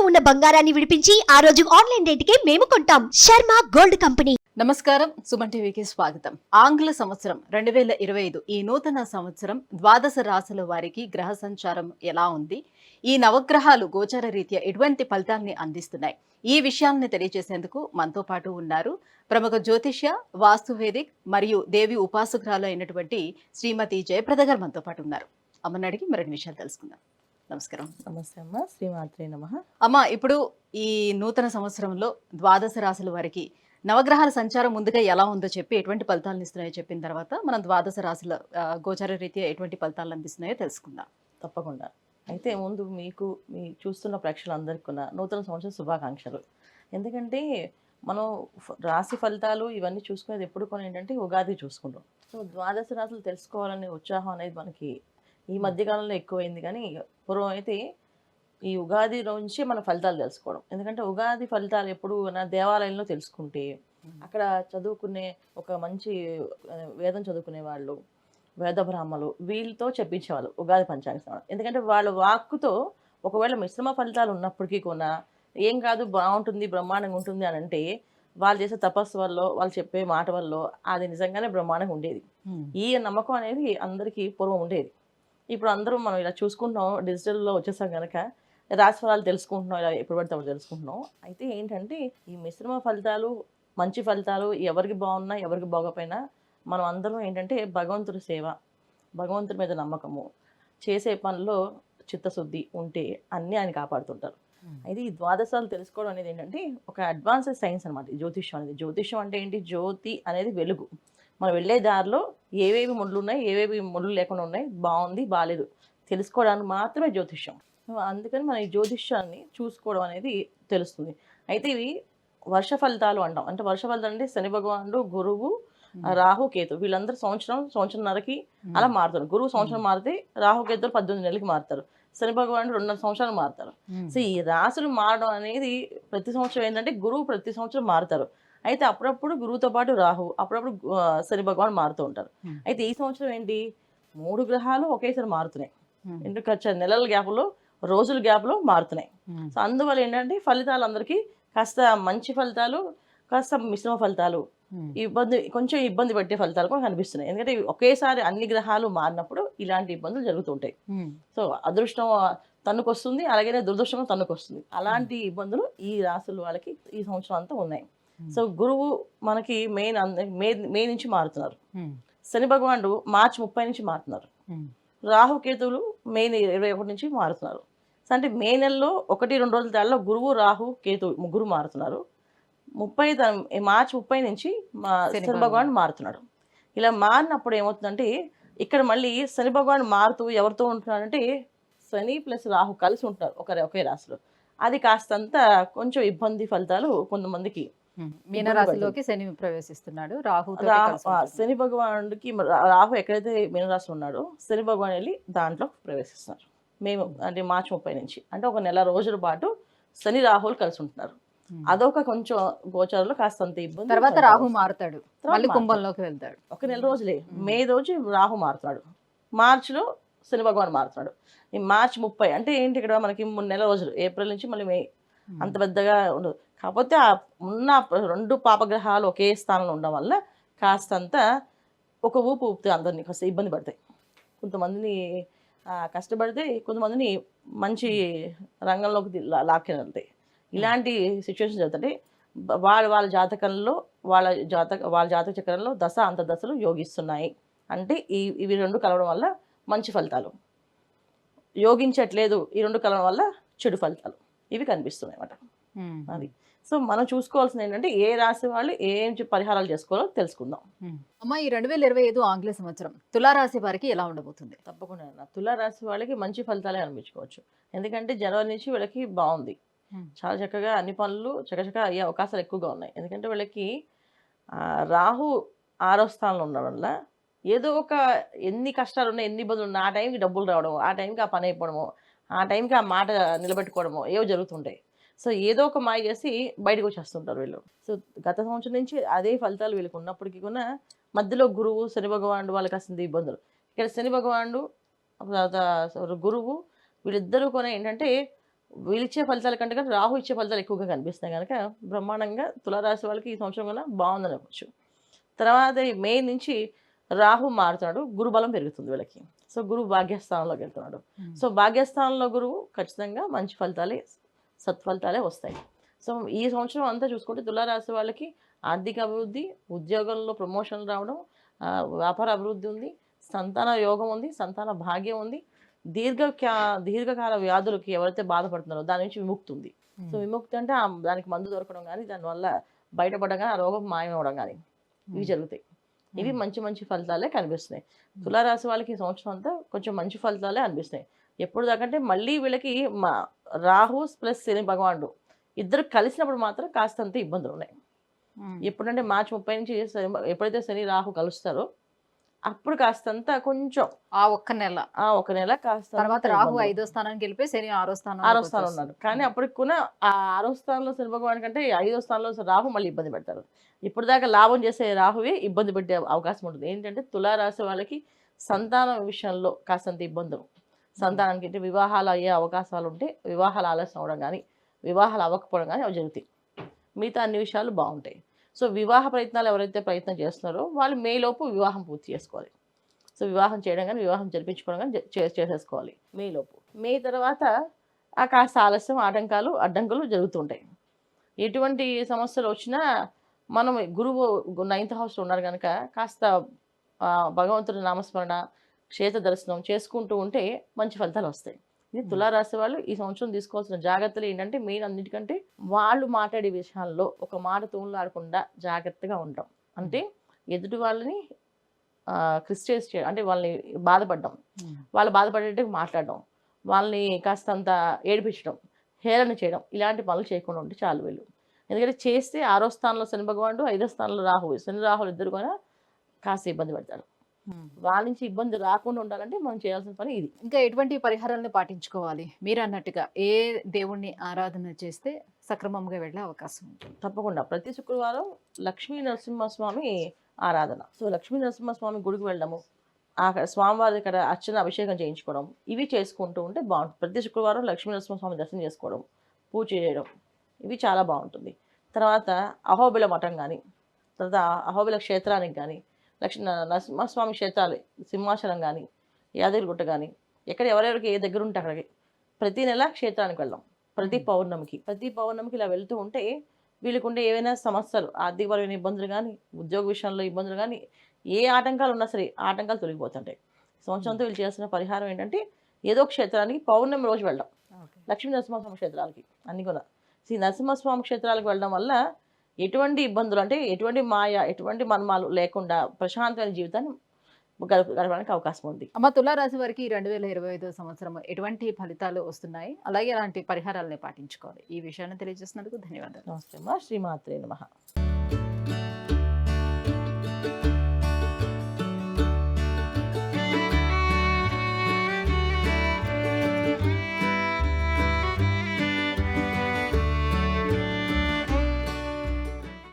ఇంట్లో ఉన్న బంగారాన్ని విడిపించి ఆ రోజు ఆన్లైన్ రేటుకే మేము కొంటాం. Sharma gold company. నమస్కారం, సుమన్ టీవీకి స్వాగతం. ఆంగ్ల సంవత్సరం 2025 ఈ నూతన సంవత్సరం ద్వాదశ రాశుల వారికి గ్రహ సంచారం ఎలా ఉంది, ఈ నవగ్రహాలు గోచార రీత్యా ఎటువంటి ఫలితాన్ని అందిస్తున్నాయి, ఈ విషయాలను తెలియజేసేందుకు మనతో పాటు ఉన్నారు ప్రముఖ జ్యోతిష్య, వాస్తువేదిక్ మరియు దేవి ఉపాసకురాలు అయినటువంటి శ్రీమతి జయప్రద గారు మనతో పాటు ఉన్నారు. అమ్మని అడిగి మరిన్ని విషయాలు తెలుసుకుందాం. నమస్కారం. నమస్తే అమ్మ. శ్రీమాత్రే నమః. అమ్మ, ఇప్పుడు ఈ నూతన సంవత్సరంలో ద్వాదశ రాశుల వారికి నవగ్రహాల సంచారం ముందుగా ఎలా ఉందో చెప్పి ఎటువంటి ఫలితాలను ఇస్తున్నాయో చెప్పిన తర్వాత మనం ద్వాదశ రాశుల గోచార రీత్యా ఎటువంటి ఫలితాలు అందిస్తున్నాయో తెలుసుకుందాం. తప్పకుండా. అయితే ముందు మీకు మీ చూస్తున్న ప్రేక్షకులందరికీ కూడా నూతన సంవత్సర శుభాకాంక్షలు. ఎందుకంటే మనం రాశి ఫలితాలు ఇవన్నీ చూసుకునేది ఎప్పుడు కొన్ని ఏంటంటే ఉగాది చూసుకుంటాం. సో ద్వాదశ రాశులు తెలుసుకోవాలనే ఉత్సాహం అనేది మనకి ఈ మధ్యకాలంలో ఎక్కువైంది. కానీ పూర్వం అయితే ఈ ఉగాది నుంచి మన ఫలితాలు తెలుసుకోవడం. ఎందుకంటే ఉగాది ఫలితాలు ఎప్పుడు నా దేవాలయంలో తెలుసుకుంటే అక్కడ చదువుకునే ఒక మంచి వేదం చదువుకునే వాళ్ళు, వేద బ్రాహ్మలు వీళ్ళతో చెప్పించేవాళ్ళు ఉగాది పంచాంగ శ్రవణం. ఎందుకంటే వాళ్ళ వాక్కుతో ఒకవేళ మిశ్రమ ఫలితాలు ఉన్నప్పటికీ కూడా ఏం కాదు, బాగుంటుంది, బ్రహ్మాండంగా ఉంటుంది అని అంటే వాళ్ళు చేసే తపస్సు వల్ల, వాళ్ళు చెప్పే మాట వల్ల అది నిజంగానే బ్రహ్మాండంగా ఉండేది. ఈ నమ్మకం అనేది అందరికీ పూర్వం ఉండేది. ఇప్పుడు అందరూ మనం ఇలా చూసుకుంటున్నాం, డిజిటల్లో వచ్చేసాం కనుక రాశి ఫలాలు తెలుసుకుంటున్నాం, ఇలా ఎప్పుడు పడితే అప్పుడు తెలుసుకుంటున్నాం. అయితే ఏంటంటే ఈ మిశ్రమ ఫలితాలు, మంచి ఫలితాలు ఎవరికి బాగున్నా ఎవరికి బాగోపోయినా మనం అందరం ఏంటంటే భగవంతుడి సేవ, భగవంతుడి మీద నమ్మకము, చేసే పనిలో చిత్తశుద్ధి ఉంటే అన్నీ ఆయన కాపాడుతుంటారు. అయితే ఈ ద్వాదశాలు తెలుసుకోవడం అనేది ఏంటంటే ఒక అడ్వాన్స్డ్ సైన్స్ అనమాట. జ్యోతిష్యం అనేది, జ్యోతిష్యం అంటే ఏంటి, జ్యోతి అనేది వెలుగు. మనం వెళ్ళే దారిలో ఏవేవి ముళ్ళు ఉన్నాయి, ఏవేవి ముళ్ళు లేకుండా ఉన్నాయి, బాగుంది బాగాలేదు తెలుసుకోవడానికి మాత్రమే జ్యోతిష్యం. అందుకని మనం ఈ జ్యోతిష్యాన్ని చూసుకోవడం అనేది తెలుస్తుంది. అయితే ఇవి వర్ష ఫలితాలు అంటాం. అంటే వర్ష ఫలితాలు అంటే శని భగవానుడు, గురువు, రాహు, కేతు వీళ్ళందరూ సంవత్సరంన్నరకి అలా మారుతారు. గురువు సంవత్సరం మారితే రాహు కేతులు 18 నెలలకి మారుతారు. శని భగవానుడు 2.5 సంవత్సరాలు మారుతారు. సో ఈ రాశులు మారడం అనేది ప్రతి సంవత్సరం ఏంటంటే గురువు ప్రతి సంవత్సరం మారుతారు. అయితే అప్పుడప్పుడు గురువుతో పాటు రాహు, అప్పుడప్పుడు శని భగవాన్ మారుతూ ఉంటారు. అయితే ఈ సంవత్సరం ఏంటి, 3 గ్రహాలు ఒకేసారి మారుతున్నాయి. ఎందుకంటే నెలల గ్యాప్లో, రోజుల గ్యాప్లో మారుతున్నాయి. సో అందువల్ల ఏంటంటే ఫలితాలు అందరికీ కాస్త మంచి ఫలితాలు, కాస్త మిశ్రమ ఫలితాలు, కొంచెం ఇబ్బంది పెట్టే ఫలితాలు కూడా కనిపిస్తున్నాయి. ఎందుకంటే ఒకేసారి అన్ని గ్రహాలు మారినప్పుడు ఇలాంటి ఇబ్బందులు జరుగుతుంటాయి. సో అదృష్టం తన్నుకొస్తుంది, అలాగే దురదృష్టం తన్నుకొస్తుంది. అలాంటి ఇబ్బందులు ఈ రాశుల వాళ్ళకి ఈ సంవత్సరం అంతా ఉన్నాయి. సో గురువు మనకి మే నుంచి మారుతున్నారు. శని భగవానుడు మార్చి 30 నుంచి మారుతున్నారు. రాహుకేతువులు మే 21 నుంచి మారుతున్నారు. సో అంటే మే నెలలో 1-2 రోజుల తేడాలో గురువు, రాహు, కేతు ముగ్గురు మారుతున్నారు. మార్చి 30 నుంచి శని భగవానుడు మారుతున్నాడు. ఇలా మారినప్పుడు ఏమవుతుందంటే ఇక్కడ మళ్ళీ శని భగవానుడు మారుతూ ఎవరితో ఉంటున్నాడంటే శని ప్లస్ రాహు కలిసి ఉంటున్నారు ఒకే రాశిలో. అది కాస్తంత కొంచెం ఇబ్బంది ఫలితాలు కొంతమందికి. మీనరాశిలోకి శని ప్రవేశిస్తున్నాడు. శని భగవానుడికి రాహు ఎక్కడైతే మీనరాశి ఉన్నాడో శని భగవాన్ వెళ్ళి దాంట్లో ప్రవేశిస్తున్నారు. మేము అంటే మార్చి 30 నుంచి అంటే ఒక నెల రోజుల పాటు శని రాహులు కలిసి ఉంటున్నారు. అదొక కొంచెం గోచారంలో కాస్తంత ఇబ్బంది. తర్వాత రాహు మారుతాడు, మళ్ళీ కుంభంలోకి వెళ్తాడు. ఒక నెల రోజులే, మే రోజు రాహు మారుతున్నాడు, మార్చిలో శని భగవాన్ మారుతున్నాడు. ఈ మార్చి 30 అంటే ఏంటి, ఇక్కడ మనకి 3 నెలల రోజులు, ఏప్రిల్ నుంచి మళ్ళీ మే, అంత పెద్దగా ఉండదు. కాకపోతే ఆ ఉన్న 2 పాపగ్రహాలు ఒకే స్థానంలో ఉండడం వల్ల కాస్తంత ఒక ఊపు ఊపితే అందరినీ కాస్త ఇబ్బంది పడతాయి. కొంతమందిని కష్టపడితే కొంతమందిని మంచి రంగంలోకి లాక్కొని వెళ్తాయి. ఇలాంటి సిచ్యువేషన్ జరుగుతుంటే వాళ్ళ జాతకంలో వాళ్ళ జాతక చక్రంలో దశ అంతర్దశలు యోగిస్తున్నాయి. అంటే ఇవి 2 కలవడం వల్ల మంచి ఫలితాలు, యోగించట్లేదు ఈ 2 కలవడం వల్ల చెడు ఫలితాలు ఇవి కనిపిస్తున్నాయి అన్నమాట. అది సో మనం చూసుకోవాల్సింది ఏంటంటే ఏ రాశి వాళ్ళు ఏం పరిహారాలు చేసుకోవాలో తెలుసుకుందాం. అమ్మ, ఈ 2025 ఆంగ్ల సంవత్సరం తులారాశి వారికి ఎలా ఉండబోతుంది? తప్పకుండా తులారాశి వాళ్ళకి మంచి ఫలితాలే అనిపించుకోవచ్చు. ఎందుకంటే జనవరి నుంచి వీళ్ళకి బాగుంది, చాలా చక్కగా అన్ని పనులు చక్కచక్క అయ్యే అవకాశాలు ఎక్కువగా ఉన్నాయి. ఎందుకంటే వీళ్ళకి రాహు 6వ స్థానంలో ఉండడం వల్ల ఏదో ఒక ఎన్ని కష్టాలు ఉన్నాయి, ఎన్ని ఇబ్బందులు ఉన్నాయి, ఆ టైంకి డబ్బులు రావడము, ఆ టైంకి ఆ పని అయిపోవడము, ఆ టైంకి ఆ మాట నిలబెట్టుకోవడము ఏవో జరుగుతుంటాయి. సో ఏదో ఒక మాయ చేసి బయటకు వచ్చేస్తుంటారు వీళ్ళు. సో గత సంవత్సరం నుంచి అదే ఫలితాలు వీళ్ళకి ఉన్నప్పటికీ కూడా మధ్యలో గురువు, శని భగవానుడు వాళ్ళకి వస్తుంది ఇబ్బందులు. ఇక్కడ శని భగవానుడు, గురువు వీళ్ళిద్దరూ కూడా ఏంటంటే వీళ్ళు ఇచ్చే ఫలితాల కంటే కానీ రాహు ఇచ్చే ఫలితాలు ఎక్కువగా కనిపిస్తున్నాయి కనుక బ్రహ్మాండంగా తులారాశి వాళ్ళకి ఈ సంవత్సరం కన్నా బాగుందని చెప్పచ్చు. తర్వాత ఈ మే నుంచి రాహు మారుతున్నాడు, గురు బలం పెరుగుతుంది వీళ్ళకి. సో గురువు భాగ్యస్థానంలోకి వెళ్తున్నాడు. సో భాగ్యస్థానంలో గురువు ఖచ్చితంగా మంచి ఫలితాలే, సత్ఫలితాలే వస్తాయి. సో ఈ సంవత్సరం అంతా చూసుకుంటే తులారాశి వాళ్ళకి ఆర్థిక అభివృద్ధి, ఉద్యోగంలో ప్రమోషన్లు రావడం, వ్యాపార అభివృద్ధి ఉంది, సంతాన యోగం ఉంది, సంతాన భాగ్యం ఉంది, దీర్ఘకాల వ్యాధులకి ఎవరైతే బాధపడుతున్నారో దాని నుంచి విముక్తి ఉంది. సో విముక్తి అంటే దానికి మందు దొరకడం కానీ, దానివల్ల బయటపడడం కానీ, ఆ రోగం మాయమవడం కానీ ఇవి జరుగుతాయి. ఇవి మంచి మంచి ఫలితాలే కనిపిస్తున్నాయి. తులారాశి వాళ్ళకి ఈ సంవత్సరం అంతా కొంచెం మంచి ఫలితాలే అనిపిస్తున్నాయి. ఎప్పుడు దాకంటే మళ్ళీ వీళ్ళకి రాహు ప్లస్ శని భగవానుడు ఇద్దరు కలిసినప్పుడు మాత్రం కాస్తంత ఇబ్బందులు ఉన్నాయి. ఎప్పుడంటే మార్చి 30 నుంచి ఎప్పుడైతే శని రాహు కలుస్తారో అప్పుడు కాస్తంత కొంచెం ఆ ఒక్క నెల కాస్త తర్వాత రాహు 5వ స్థానానికి వెళ్ళిపోయి శని 6వ స్థానం ఉన్నారు. కానీ అప్పటికి కూడా ఆ 6వ స్థానంలో శని భగవాన్ కంటే 5వ స్థానంలో రాహు మళ్ళీ ఇబ్బంది పెడతారు. ఇప్పుడు దాకా లాభం చేసే రాహువే ఇబ్బంది పెట్టే అవకాశం ఉంటుంది. ఏంటంటే తులారాశి వాళ్ళకి సంతానం విషయంలో కాస్తంత ఇబ్బందులు, సంతానానికి అంటే వివాహాలు అయ్యే అవకాశాలు ఉంటే వివాహాలు ఆలస్యం అవడం కానీ, వివాహాలు అవ్వకపోవడం కానీ అవి జరుగుతాయి. మిగతా అన్ని విషయాలు బాగుంటాయి. సో వివాహ ప్రయత్నాలు ఎవరైతే ప్రయత్నం చేస్తున్నారో వాళ్ళు మేలోపు వివాహం పూర్తి చేసుకోవాలి. సో వివాహం చేయడం కానీ, వివాహం జరిపించుకోవడం కానీ చేసేసుకోవాలి మేలోపు. మే తర్వాత ఆ కాస్త ఆలస్యం, అడ్డంకులు జరుగుతుంటాయి. ఎటువంటి సమస్యలు వచ్చినా మనం గురువు 9th హౌస్లో ఉన్నారు కనుక కాస్త భగవంతుడి నామస్మరణ, క్షేత్ర దర్శనం చేసుకుంటూ ఉంటే మంచి ఫలితాలు వస్తాయి. ఇది తులారాశి వాళ్ళు ఈ సంవత్సరం తీసుకోవాల్సిన జాగ్రత్తలు ఏంటంటే మెయిన్ అన్నిటికంటే వాళ్ళు మాట్లాడే విషయాల్లో ఒక మాట తూలాడకుండా జాగ్రత్తగా ఉంటాం. అంటే ఎదుటి వాళ్ళని క్రిస్టైజ్ చేయడం, అంటే వాళ్ళని బాధపడడం, వాళ్ళు బాధపడేట్టు మాట్లాడడం, వాళ్ళని కాస్తంత ఏడిపించడం, హేళన చేయడం, ఇలాంటి పనులు చేయకుండా ఉంటే చాలు వీళ్ళు. ఎందుకంటే చేస్తే 6వ స్థానంలో శని భగవానుడు, 5వ స్థానంలో రాహువు, శని రాహులు ఇద్దరు కూడా కాస్త ఇబ్బంది పెడతారు. వాళ్ళ నుంచి ఇబ్బంది రాకుండా ఉండాలంటే మనం చేయాల్సిన పని ఇది. ఇంకా ఎటువంటి పరిహారాలను పాటించుకోవాలి? మీరు అన్నట్టుగా ఏ దేవుణ్ణి ఆరాధన చేస్తే సక్రమంగా వెళ్ళే అవకాశం ఉంటుంది? తప్పకుండా ప్రతి శుక్రవారం లక్ష్మీ నరసింహస్వామి ఆరాధన. సో లక్ష్మీ నరసింహస్వామి గుడికి వెళ్ళడము, అక్కడ స్వామివారి దగ్గర అర్చన, అభిషేకం చేయించుకోవడం, ఇవి చేసుకుంటూ ఉంటే బాగుంటుంది. ప్రతి శుక్రవారం లక్ష్మీ నరసింహస్వామి దర్శనం చేసుకోవడం, పూజ చేయడం, ఇవి చాలా బాగుంటుంది. తర్వాత అహోబిల మఠం కానీ, తర్వాత అహోబిల క్షేత్రానికి కానీ, నరసింహస్వామి క్షేత్రాలు, సింహాచలం కానీ, యాదగిరిగుట్ట కానీ, ఎక్కడ ఎవరెవరికి ఏ దగ్గర ఉంటే అక్కడికి ప్రతి నెల క్షేత్రానికి వెళ్ళాం. ప్రతి పౌర్ణమికి ఇలా వెళ్తూ ఉంటే వీళ్ళకుండే ఏవైనా సమస్యలు, ఆర్థికపరమైన ఇబ్బందులు కానీ, ఉద్యోగ విషయంలో ఇబ్బందులు కానీ, ఏ ఆటంకాలు ఉన్నా సరే ఆటంకాలు తొలగిపోతుంటాయి. సంవత్సరంతో వీళ్ళు చేయాల్సిన పరిహారం ఏంటంటే ఏదో క్షేత్రానికి పౌర్ణమి రోజు వెళ్ళడం, లక్ష్మీ నరసింహస్వామి క్షేత్రాలకి అన్ని కూడా. ఈ నరసింహస్వామి క్షేత్రాలకు వెళ్ళడం వల్ల ఎటువంటి ఇబ్బందులు, అంటే ఎటువంటి మాయ, ఎటువంటి మర్మాలు లేకుండా ప్రశాంతమైన జీవితాన్ని గడపడానికి అవకాశం ఉంది. అమ్మ, తులారాశి వారికి 2025 సంవత్సరం ఎటువంటి ఫలితాలు వస్తున్నాయి, అలాగే అలాంటి పరిహారాలని పాటించుకోవాలి, ఈ విషయాన్ని తెలియజేసినందుకు ధన్యవాదాలు. నమస్తే అమ్మా. శ్రీమాత్రే నమః.